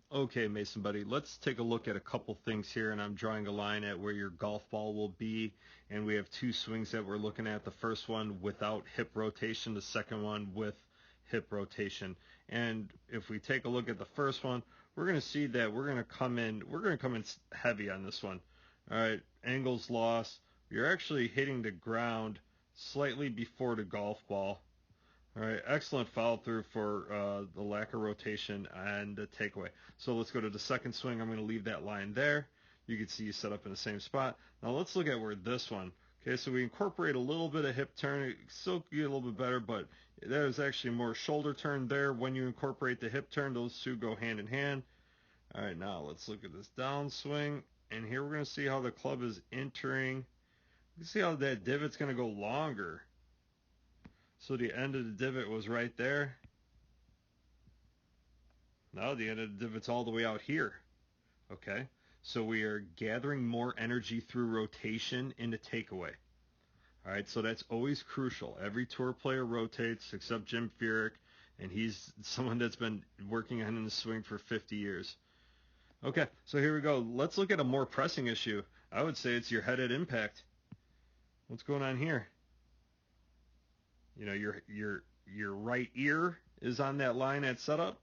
Okay, Mason buddy, let's take a look at a couple things here, and I'm drawing a line at where your golf ball will be, and we have two swings that we're looking at. The first one without hip rotation, the second one with hip rotation. And if we take a look at the first one, we're going to see that we're going to come in heavy on this one. All right, angles lost. You're actually hitting the ground slightly before the golf ball. All right, excellent follow through for the lack of rotation and the takeaway. So let's go to the second swing. I'm going to leave that line there. You can see you set up in the same spot. Now let's look at where this one. Okay, so we incorporate a little bit of hip turn. It still get a little bit better, but there's actually more shoulder turn there. When you incorporate the hip turn, those two go hand in hand. All right, now let's look at this downswing. And here we're going to see how the club is entering. You can see how that divot's going to go longer. So the end of the divot was right there. Now the end of the divot's all the way out here. Okay? So we are gathering more energy through rotation into takeaway. All right, so that's always crucial. Every tour player rotates except Jim Furyk, and he's someone that's been working on the swing for 50 years. Okay, so here we go. Let's look at a more pressing issue. I would say it's your head at impact. What's going on here? You know, your right ear is on that line at setup.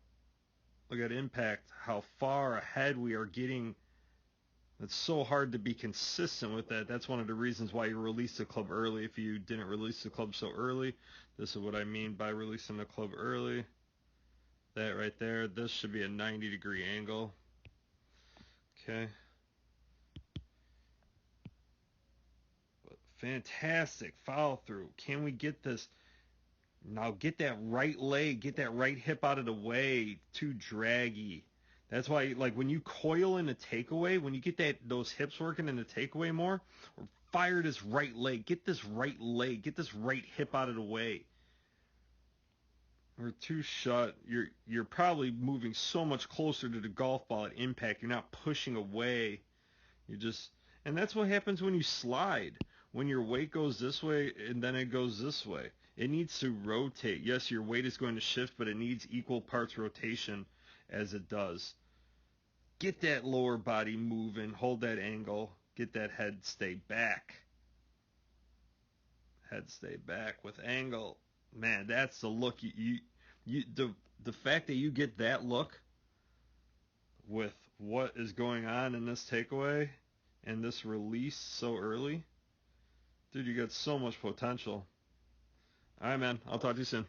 Look at impact, how far ahead we are getting. It's so hard to be consistent with that. That's one of the reasons why you release the club early. If you didn't release the club so early, this is what I mean by releasing the club early. That right there, this should be a 90-degree angle. Okay. Fantastic follow through. Can we get this? Now get that right leg, get that right hip out of the way. Too draggy. That's why, like when you coil in a takeaway, when you get those hips working in the takeaway more, or fire this right leg, get this right leg, get this right hip out of the way. Or too shut. You're probably moving so much closer to the golf ball at impact. You're not pushing away. You just, and that's what happens when you slide. When your weight goes this way and then it goes this way. It needs to rotate. Yes, your weight is going to shift, but it needs equal parts rotation as it does. Get that lower body moving, hold that angle, get that head stay back. Head stay back with angle. Man, that's the look the fact that you get that look with what is going on in this takeaway and this release so early. Dude, you got so much potential. All right, man. I'll talk to you soon.